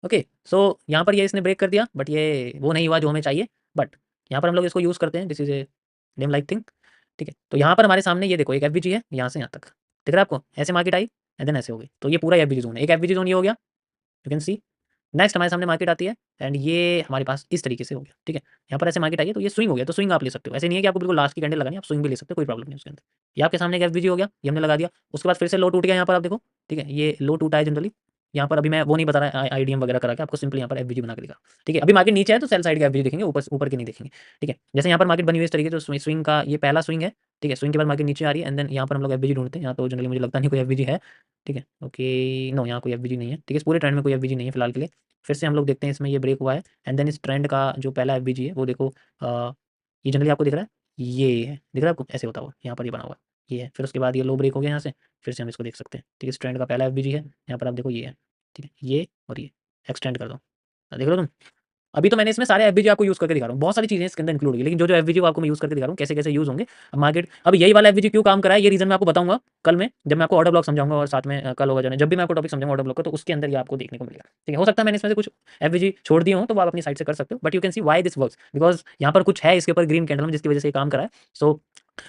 A: ओके, सो यहाँ पर ये इसने ब्रेक कर दिया, बट ये वो नहीं हुआ जो हमें चाहिए, बट यहाँ पर हम लोग इसको यूज़ करते हैं, this is a name like thing, ठीक है? तो यहाँ पर हमारे सामने ये देखो एक एफबीजी है, यहाँ से यहाँ तक, दिख रहा है आपको? ऐसे मार्केट आई एंड देन ऐसे हो गई, तो ये पूरा एफबीजी ज़ोन है, एक एफबीजी ज़ोन ये हो गया, यू कैन सी। नेक्स्ट हमारे सामने मार्केट आती है एंड ये हमारे पास इस तरीके से हो गया, ठीक है? यहाँ पर ऐसे मार्केट आई है, तो ये स्विंग हो गया, तो स्विंग आप ले सकते हो, ऐसे नहीं है कि आपको बिल्कुल लास्ट की कैंडल लगानी है, आप स्विंग भी ले सकते हो, कोई प्रॉब्लम नहीं है उसके अंदर। ये आपके सामने एक एफबीजी हो गया, ये हमने लगा दिया, उसके बाद फिर से लो टूट गया यहाँ पर आप देखो, ठीक है? ये लो टूटा है जनरली, यहाँ पर अभी मैं वो नहीं बता रहा आईडीएम वगैरह करा के, आपको सिंपली यहाँ पर एफबीजी बना के दिखा, ठीक है? अभी मार्केट नीचे है तो सेल साइड का एफबीजी देखेंगे, ऊपर ऊपर के नहीं देखेंगे, ठीक है? जैसे यहाँ पर मार्केट बनी हुई है इस तरीके से, तो स्विंग का ये पहला स्विंग है, ठीक है? स्विंग के बाद मार्केट नीचे आ रही है एंड देन यहाँ पर हम लोग एफबीजी ढूँढते हैं, यहाँ तो जनरली मुझे लगता नहीं कोई एफबीजी है, ठीक है? ओके, नो यहाँ कोई एफबीजी नहीं है, ठीक है? इस पूरे ट्रेंड में कोई एफबीजी नहीं है फिलहाल के लिए। फिर से हम लोग देखते हैं इसमें ये ब्रेक हुआ है एंड देन इस ट्रेंड का जो पहला एफबीजी है वो देखो, ये जनरली आपको दिख रहा है, ये है, दिख रहा है आपको ऐसे होता हुआ, यहाँ पर ये बना हुआ है, ये है। फिर उसके बाद ये लो ब्रेक हो गया यहाँ से, फिर से हम इसको देख सकते हैं, ठीक है? इस ट्रेंड का पहला एफबीजी है, यहाँ पर आप देखो ये है, ठीक है? ये और ये एक्सटेंड कर दो, देख रहे हो तुम? अभी तो मैंने इसमें सारे एफबीजी आपको यूज़ करके दिखा रहा हूँ, बहुत सारी चीज़ें इसके अंदर इंक्लूड होगी, लेकिन जो एफबीजी वो आपको मैं यूज़ करके दिखा रहा हूँ, कैसे-कैसे यूज़ होंगे। अब मार्केट, अब यही वाला एफबीजी क्यों काम कर रहा है, ये रीज़न मैं आपको बताऊँगा कल में, जब मैं आपको ऑर्डर ब्लॉक समझाऊँगा, और साथ में कल होगा जब भी मैं आपको टॉपिक समझाऊँगा ऑर्डर ब्लॉक का, तो उसके अंदर ये आपको देखने को मिलेगा, ठीक है? हो सकता है मैंने इसमें से कुछ एफबीजी छोड़ दिए हों, तो वो आप अपनी साइड से कर सकते हो, but you can see why this works, because यहाँ पर कुछ है इसके ऊपर ग्रीन कैंडल में जिसकी वजह से ये काम कर रहा है। सो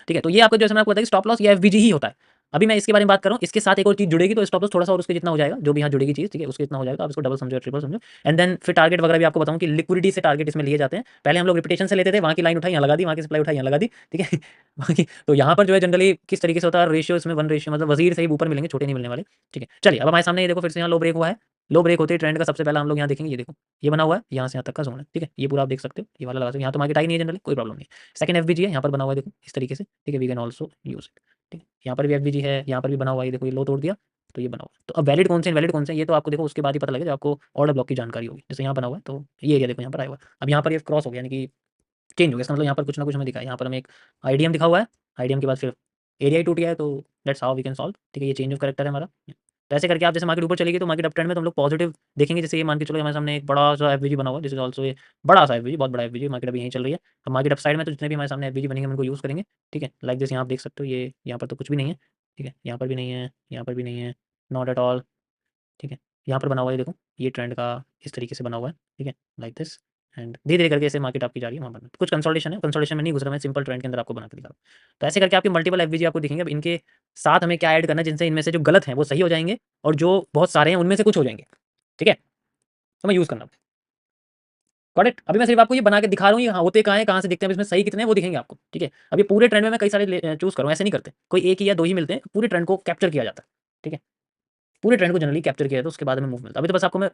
A: ठीक है, तो ये आपको जैसे मैंने आपको बताया कि स्टॉप लॉस ये एफबीजी ही होता है। अभी मैं इसके बारे में बात कर रहा हूँ, इसके साथ एक और चीज़ जुड़ेगी, तो स्टॉप लॉस थोड़ा-सा और उसके जितना हो जाएगा, जो भी यहाँ जुड़ेगी चीज़, ठीक है? उसके इतना हो जाएगा, आप इसको डबल समझो या ट्रिपल समझो, एंड देन फिर टारगेट वगैरह भी आपको बताऊँ कि लिक्विडिटी से टारगेट इसमें लिए जाते हैं। पहले हम लोग रिपिटेशन से लेते थे, वहाँ की लाइन उठाई, यहाँ लगा दी, वहाँ की सप्लाई उठाई, यहाँ लगा दी, ठीक है? बाकी तो यहाँ पर जो है जनरली किस तरीके से होता है, रेशियो इसमें 1 रेशियो, मतलब वज़ीर से ही ऊपर मिलेंगे, छोटे नहीं मिलने वाले, ठीक है? चलिए, अब हमारे सामने ये देखो फिर से यहाँ लो ब्रेक हुआ है, लो ब्रेक होते ही ट्रेंड का सबसे पहला हम लोग यहाँ देखेंगे, ये देखो, ये बना हुआ है, यहाँ से यहाँ तक का ज़ोन है, ठीक है? ये पूरा आप देख सकते हो, ये वाला लगा सकते हो, यहाँ तो मार्केट आई नहीं है जनरली, कोई प्रॉब्लम नहीं है। सेकंड एफबीजी है, यहाँ पर बना हुआ है देखो, इस तरीके से, ठीक है? We can also use it, ठीक है? यहाँ पर भी एफबीजी है, यहाँ पर भी बना हुआ है, ये देखो, ये लो तोड़ दिया, तो ये बना हुआ है। तो अब वैलिड कौन से इनवैलिड कौन से हैं, ये तो आपको देखो उसके बाद ही पता लगेगा, जब आपको ऑर्डर ब्लॉक की जानकारी होगी। जैसे यहाँ बना हुआ है, तो ये एरिया देखो यहाँ पर आया हुआ है। अब यहाँ पर ये क्रॉस हो गया, यानी कि चेंज हो गया, इसका मतलब यहाँ पर कुछ ना कुछ हमें दिखा है। यहाँ पर हमें एक आईडीएम दिखा हुआ है, आईडीएम के बाद फिर एरिया ही टूट गया है, तो that's how we can solve, ठीक है? ये चेंज ऑफ कैरेक्टर है हमारा। तो ऐसे करके आप जैसे मार्केट ऊपर चलेगी, तो मार्केट अप ट्रेंड में तो हम लोग पॉजिटिव देखेंगे। जैसे ये मान के चलो हमारे सामने एक बड़ा-सा एफवीजी बना हुआ है, दिस इज़ ऑल्सो ए बड़ा-सा एफवीजी, बहुत बड़ा एफवीजी, मार्केट अभी यहीं चल रही है। अब मार्केट अप साइड में तो जितने भी हमारे सामने एफवीजी बनेंगे हम उनको यूज़ करेंगे, ठीक है? लाइक दिस, यहाँ आप देख सकते हो, ये यहाँ पर तो कुछ भी नहीं है, ठीक है? यहाँ पर भी नहीं है, यहाँ पर भी नहीं है, नॉट एट ऑल, ठीक है? यहाँ पर बना हुआ है देखो, ये ट्रेंड का इस तरीके से बना हुआ है, ठीक है? लाइक दिस, एंड धीरे-धीरे करके ऐसे मार्केट आपकी जा रही है वहाँ पर। कुछ कंसोलिडेशन है, कंसोलिडेशन में नहीं घुस रहा मैं, सिंपल ट्रेंड के अंदर आपको बना के दिखा रहा हूँ। तो ऐसे करके आपके मल्टीपल एफवीजी आपको दिखेंगे। अब इनके साथ हमें क्या ऐड करना है, जिनसे इनमें से जो गलत हैं वो सही हो जाएँगे, और जो बहुत सारे हैं उनमें से कुछ हो जाएँगे, ठीक है? तो मैं यूज़ करना, गॉट इट? अभी मैं सिर्फ आपको ये बना के दिखा रहा हूँ, ये हाँ, होते कहाँ हैं, कहाँ से दिखते हैं, अब इसमें सही कितने हैं वो दिखेंगे आपको, ठीक है? अब ये पूरे ट्रेंड में मैं कई सारे चूज़ कर रहा हूँ, ऐसे नहीं करते। कोई 1 ही या 2 ही मिलते हैं, पूरे ट्रेंड को कैप्चर किया जाता है, ठीक है? पूरे ट्रेंड को जनरली कैप्चर किया जाता है, उसके बाद हमें मूव मिलता है। अभी तो बस आपको मैं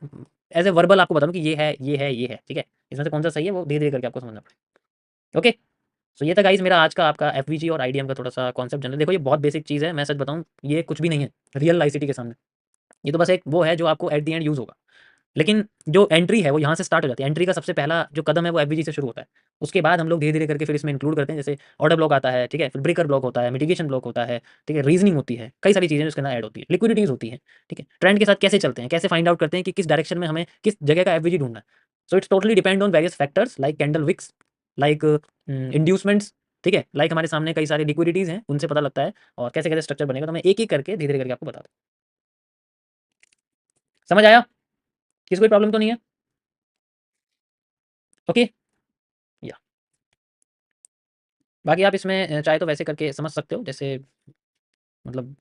A: एज़ ए वर्बल आपको बता दूँ कि ये है, ये है, ये है, ठीक है? इसमें से कौन-सा सही है वो धीरे-धीरे करके आपको समझना पड़ेगा, ओके? सो ये था गाइज़ मेरा आज का आपका एफवीजी और आईडीएम का थोड़ा-सा कॉन्सेप्ट जनरल। देखो ये बहुत बेसिक चीज़ है, मैं सच बताऊँ ये कुछ भी नहीं है रियल लाइसिटी के सामने। ये तो बस एक वो है जो आपको एट द एंड यूज़ होगा। लेकिन जो एंट्री है वो यहाँ से स्टार्ट हो जाती है। एंट्री का सबसे पहला जो कदम है वो एफवीजी से शुरू होता है। उसके बाद हम लोग धीरे-धीरे करके फिर इसमें इंक्लूड करते हैं, जैसे ऑर्डर ब्लॉक आता है, ठीक है? फिर ब्रेकर ब्लॉक होता है, मिटिगेशन ब्लॉक होता है, ठीक है? रीज़निंग होती है, कई सारी चीज़ें उसके अंदर ऐड होती है, लिक्विडिटीज़ होती हैं, ठीक है? ट्रेंड के साथ कैसे चलते हैं, कैसे फाइंड आउट करते हैं कि किस डायरेक्शन में हमें किस जगह का एफवीजी ढूँढना है। So it's totally depend on various factors like candle wicks, like inducements, ठीक है? लाइक हमारे सामने कई सारे लिक्विडिटीज़ हैं, उनसे पता लगता है और कैसे-कैसे स्ट्रक्चर बनेगा, तो मैं एक-एक करके धीरे-धीरे करके आपको बता दूँ। समझ आया? किसी को कोई प्रॉब्लम तो नहीं है? ओके? या बाकी आप इसमें चाहे तो वैसे करके समझ सकते हो, जैसे मतलब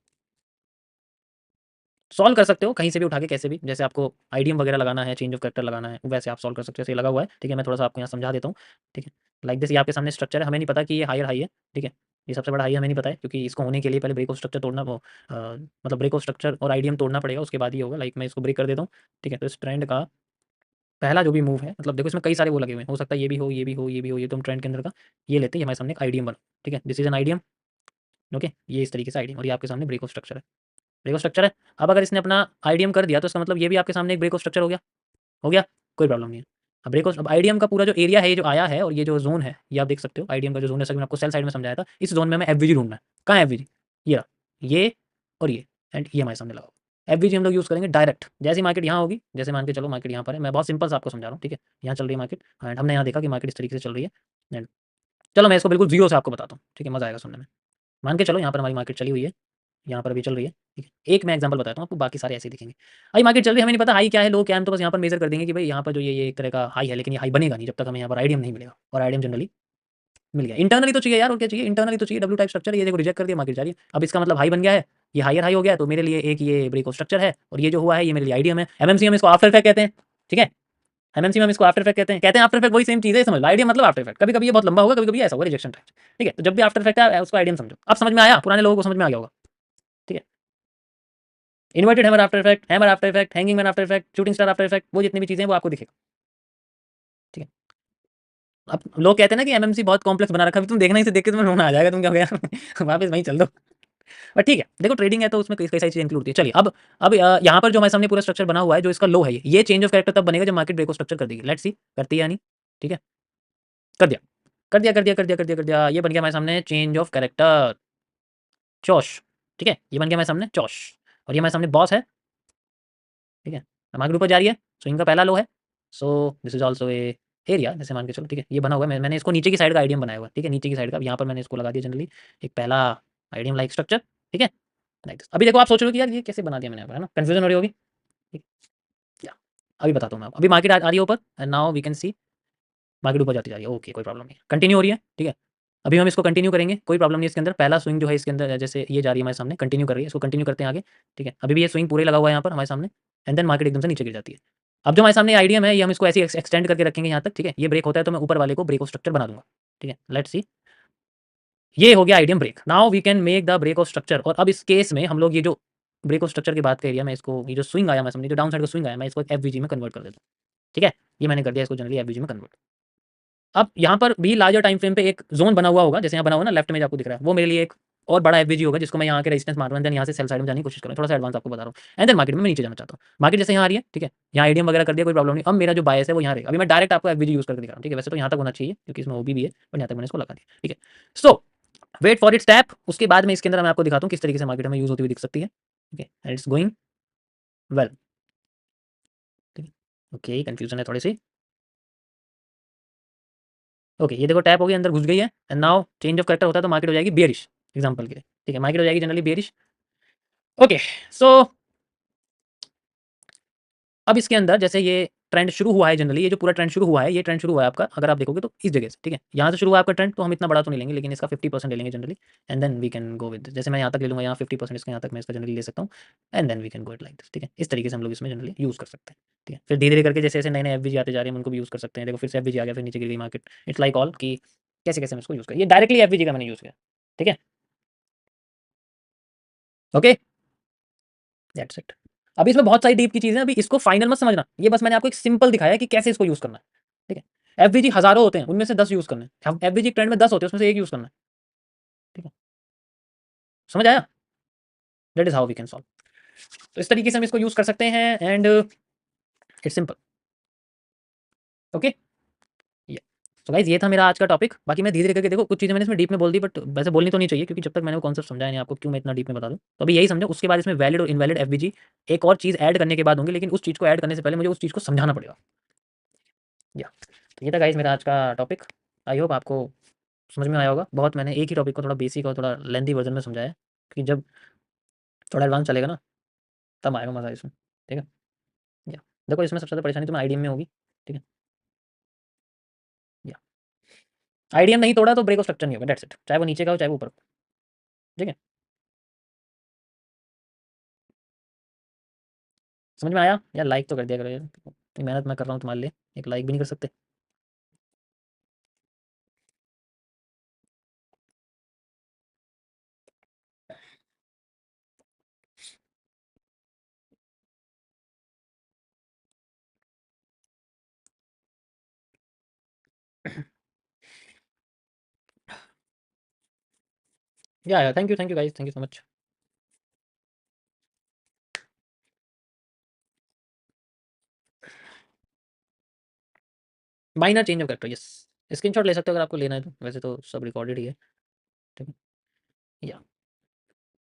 A: सॉल्व कर सकते हो कहीं से भी उठा के, कैसे भी, जैसे आपको आईडीएम वगैरह लगाना है, चेंज ऑफ कैरेक्टर लगाना है, वैसे आप सॉल्व कर सकते हो। जैसे ये लगा हुआ है, ठीक है? मैं थोड़ा-सा आपको यहाँ समझा देता हूँ, ठीक है? लाइक दिस, ये आपके सामने स्ट्रक्चर है, हमें नहीं पता कि ये हाई और हाई है, ठीक है? ये सबसे बड़ा हाई हमें नहीं पता है, क्योंकि इसको होने के लिए पहले ब्रेक ऑफ स्ट्रक्चर तोड़ना मतलब ब्रेक ऑफ स्ट्रक्चर और आईडीएम तोड़ना पड़ेगा, उसके बाद ही होगा। लाइक मैं इसको ब्रेक कर देता हूँ, ठीक है? तो इस ट्रेंड का पहला जो भी मूव है, मतलब देखो इसमें कई सारे वो लगे हुए हैं, हो सकता है ये भी हो, ये भी हो, ये भी हो, ये तो हम ट्रेंड के अंदर का ये लेते हैं, ये हमारे सामने एक आईडीएम बना, ठीक है? This is an IDM, okay, ये इस तरीके से आईडीएम, और ये आपके सामने ब्रेक ऑफ स्ट्रक्चर है, ब्रेक ऑफ स्ट्रक्चर है। अब अगर इसने अपना आईडीएम कर दिया तो इसका मतलब ये भी आपके सामने एक ब्रेक ऑफ स्ट्रक्चर हो गया, हो गया, कोई प्रॉब्लम नहीं है। अब ब्रेक ऑफ, अब आईडीएम का पूरा जो एरिया है, ये जो आया है और ये जो जोन है, ये आप देख सकते हो आईडीएम का जो जोन है, जैसा कि मैंने आपको सेल साइड में समझाया था, इस जोन में हमें एफवीजी ढूंढना है। कहाँ है एफवीजी? ये रहा, ये और ये, एंड ये हमारे सामने लगा हुआ। एफवीजी हम लोग यूज़ करेंगे डायरेक्ट, जैसी मार्केट यहाँ होगी, जैसे मान के चलो मार्केट यहाँ पर है, मैं बहुत सिंपल सा आपको समझा रहा हूँ, ठीक है। यहाँ चल रही है मार्केट, एंड हमने यहाँ देखा कि मार्केट इस तरीके से चल रही है, एंड चलो मैं इसको बिल्कुल जीरो से आपको बताता हूँ, ठीक है, मजा आएगा सुनने में। मान के चलो यहाँ पर हमारी मार्केट चली हुई है, यहाँ पर भी चल रही है, ठीक है। एक मैं एग्जांपल बताता हूँ आपको, बाकी सारे ऐसे ही दिखेंगे। हाई मार्केट चल रही है, हमें नहीं पता हाई क्या है, लो क्या है, हम तो बस यहाँ पर मेजर कर देंगे कि भाई यहाँ पर जो ये एक तरह का हाई है, लेकिन ये हाई बनेगा नहीं जब तक हमें यहाँ पर आईडीएम नहीं मिलेगा, और आईडीएम जनरली मिल गया। इंटरनली तो चाहिए यार, और क्या चाहिए, इंटरनली तो चाहिए, डब्ल्यू टाइप स्ट्रक्चर, ये देखो रिजेक्ट कर दिया, मार्केट जा रही है। अब इसका मतलब हाई बन गया है, ये हायर हाई हो गया, तो मेरे लिए एक ये ब्रेक ऑफ स्ट्रक्चर है, और ये जो हुआ है ये मेरे लिए आईडीएम है। एमएमसी हम इसको आफ्टर इफेक्ट कहते हैं, ठीक है। एमएमसी में हम इसको आफ्टर इफेक्ट कहते हैं आफ्टर इफेक्ट वही सेम चीज़ है, समझ लो। आईडीएम मतलब आफ्टर इफेक्ट, कभी कभी ये बहुत लंबा होगा, कभी कभी ऐसा होगा रिजेक्शन टाइप, ठीक है। तो जब भी आफ्टर इफेक्ट है उसको आईडीएम समझो। अब समझ में आया, पुराने लोगों को समझ में आ गया होगा, ठीक है। Inverted hammer after effect, hammer after effect, hanging man after effect, shooting star after effect, वो जितनी भी चीजें हैं वो आपको दिखेगा, ठीक है। अब लोग कहते हैं ना कि एमएमसी बहुत कॉम्प्लेक्स बना रखा है, तुम देखना, इसे देख के तुम्हें रोना आ जाएगा, तुम क्या हो गया वापस वहीं चल दो। बट ठीक है, देखो ट्रेडिंग है तो उसमें कई कई सारी चीजें इंक्लूड होती है। चलिए अब यहाँ पर जो हमारे सामने पूरा स्ट्रक्चर बना हुआ है, जो इसका लो है, ये चेंज ऑफ कैरेक्टर तब बनेगा जब मार्केट ब्रेक ऑफ स्ट्रक्चर कर देगी। लेट्स सी करती है या नहीं, ठीक है। कर दिया, कर दिया, कर दिया, कर दिया, कर दिया, कर दिया, ये बन गया हमारे सामने चेंज ऑफ कैरेक्टर, चौश, ठीक है। ये बन गया हमारे सामने चौश, और ये हमारे सामने बॉस है, ठीक है। मार्केट ऊपर जा रही है, स्विंग का पहला लो है, सो this is also A area, जैसे मान के चलो, ठीक है। ये बना हुआ है, मैंने इसको नीचे की साइड का आइडियम बनाया हुआ है, ठीक है, नीचे की साइड का, यहाँ पर मैंने इसको लगा दिया जनरली एक पहला आइडियम लाइक स्ट्रक्चर, ठीक है। Like this. अभी देखो आप सोच रहे हो कि यार ये कैसे बना दिया मैंने यहाँ पर, है ना, कंफ्यूजन हो रही होगी, ठीक है। अभी बताता हूँ मैं आपको। अभी मार्केट आ रही है ऊपर, and now we can see market ऊपर जाती जा रही है, ओके, कोई प्रॉब्लम नहीं, कंटिन्यू हो रही है, ठीक है। अभी हम इसको कंटिन्यू करेंगे, कोई प्रॉब्लम नहीं इसके अंदर। पहला स्विंग जो है इसके अंदर, जैसे ये जा रही है हमारे सामने, कंटिन्यू कर रही है, इसको कंटिन्यू करते हैं आगे, ठीक है। अभी भी ये स्विंग पूरे लगा हुआ है यहाँ पर हमारे सामने, एंड देन मार्केट एकदम से नीचे गिर जाती है। अब जो हमारे सामने आइडियम है, ये हम इसको ऐसे एक्सटेंड करके रखेंगे यहाँ तक, ठीक है। ये ब्रेक होता है तो मैं ऊपर वाले को ब्रेक ऑफ स्ट्रक्चर बना दूंगा, ठीक है। लेट्स सी, ये हो गया IDM break. Now we can make the break of structure, और अब इस केस में हम लोग ये जो ब्रेक ऑफ स्ट्रक्चर की बात कर रही है, मैं इसको, ये जो स्विंग आया मैं समझे, जो डाउन साइड का स्विंग आया, मैं इसको एफवीजी में कन्वर्ट कर देता हूँ, ठीक है। ये मैंने कर दिया इसको जनरली एफवीजी में कन्वर्ट। अब यहाँ पर भी लार्जर टाइम फ्रेम पे एक जोन बना हुआ होगा, जैसे यहाँ बना हुआ ना लेफ्ट में जो आपको दिख रहा है, वो मेरे लिए एक और बड़ा एफवीजी होगा, जिसको मैं यहाँ के रेजिस्टेंस मारूंगा, देन यहाँ से सेल साइड में जाने की कोशिश करूँ, थोड़ा सा एडवांस आपको बता रहा हूँ। एंड देन मार्केट में मैं नीचे जाना चाहता हूँ। मार्केट जैसे यहाँ आ रही है, ठीक है, यहाँ आईडीएम वगैरह कर दिया, कोई प्रॉब्लम नहीं। अब मेरा जो बायस है वो यहाँ रहेगा। अभी मैं डायरेक्ट आपको एफवीजी यूज करके दिखा रहा हूँ, ठीक है। वैसे तो यहाँ तक होना चाहिए क्योंकि इसमें ओबी भी है, बट यहाँ तक मैंने इसको लगा दिया, ठीक है। सो वेट फॉर इट्स टैप, उसके बाद में इसके अंदर मैं आपको दिखाता हूँ किस तरीके से मार्केट में यूज होती हुई दिख सकती है, ठीक है। एंड इट्स गोइंग वेल, ठीक है। ओके, कंफ्यूजन है थोड़ी सी, ओके। ये देखो टैप हो गई, अंदर घुस गई है, and now change of character होता है तो मार्केट हो जाएगी बेरिश, एग्जांपल के लिए, ठीक है। मार्केट हो जाएगी जनरली बेरिश, ओके। सो अब इसके अंदर जैसे ये ट्रेंड शुरू हुआ है, जनरली ये जो पूरा ट्रेंड शुरू हुआ है, ये ट्रेंड शुरू हुआ है आपका, अगर आप देखोगे तो इस जगह से, ठीक है। यहाँ से शुरू हुआ आपका ट्रेंड, तो हम इतना बड़ा तो नहीं लेंगे, लेकिन इसका 50% ले लेंगे generally, and then we can go with, जैसे मैं यहाँ तक ले लूँगा, यहाँ 50% इसका, यहाँ तक मैं इसका जनरली ले सकता हूँ, and then we can go it like this, ठीक है। इस तरीके से हम लोग इसमें जनरली यूज़ कर सकते हैं, ठीक है। फिर धीरे धीरे करके जैसे जैसे नए नए एफवीजी आते जा रहे हैं, हम उनको भी यूज़ कर सकते हैं। देखो फिर से एफवीजी आ गया, फिर नीचे गिर गई मार्केट, इट्स लाइक ऑल कि कैसे कैसे हम इसको यूज़ करें। ये डायरेक्टली एफवीजी का मैंने यूज़ किया, ठीक है, ओके, दैट्स इट। अभी इसमें बहुत सारी डीप की चीज़ें हैं, अभी इसको फाइनल मत समझना, ये बस मैंने आपको एक सिंपल दिखाया है कि कैसे इसको यूज़ करना है, ठीक है। एफवीजी हज़ारों होते हैं, उनमें से 10 यूज़ करना है। अब एफवीजी ट्रेंड में 10 होते हैं, उसमें से एक यूज़ करना है, ठीक है। समझ आया? That is how we can solve. तो इस तरीके से हम इसको यूज़ कर सकते हैं, एंड इट्स सिंपल, ओके। या तो गाइस ये था मेरा आज का टॉपिक। बाकी मैं धीरे धीरे करके, देखो कुछ चीज़ें मैंने इसमें डीप में बोल दी, बट वैसे बोलनी तो नहीं चाहिए, क्योंकि जब तक मैंने वो कॉन्सेप्ट समझाया नहीं आपको, क्यों मैं इतना डीप में बता दूं। तो अभी यही समझो, उसके बाद इसमें वैलिड और इनवैलिड एफवीजी एक और चीज़ ऐड करने के बाद होंगे, लेकिन उस चीज़ को ऐड करने से पहले मुझे उस चीज़ को समझाना पड़ेगा। या तो ये था गाइस मेरा आज का टॉपिक। आई होप आपको समझ में आया होगा। बहुत मैंने एक ही टॉपिक को थोड़ा बेसिक और थोड़ा लेंथी वर्जन में समझाया है, कि जब थोड़ा एडवांस चलेगा ना, तब आएगा मज़ा इसमें, ठीक है। या देखो इसमें सबसे ज़्यादा परेशानी तो मैं आईडीएम में होगी, ठीक है। या आईडीएम नहीं तोड़ा तो ब्रेक ऑफ स्ट्रक्चर नहीं होगा, दैट्स इट, चाहे वो नीचे का हो चाहे वो ऊपर हो, ठीक है। समझ में आया यार? लाइक तो कर दिया करो यार, इतनी मेहनत मैं कर रहा हूँ तुम्हारे लिए, एक लाइक भी नहीं कर सकते। या thank you guys, thank you so much. Minor change of character, yes. Screenshot ले सकते हो अगर आपको लेना है तो, वैसे तो सब रिकॉर्डेड ही है। ठीक है, या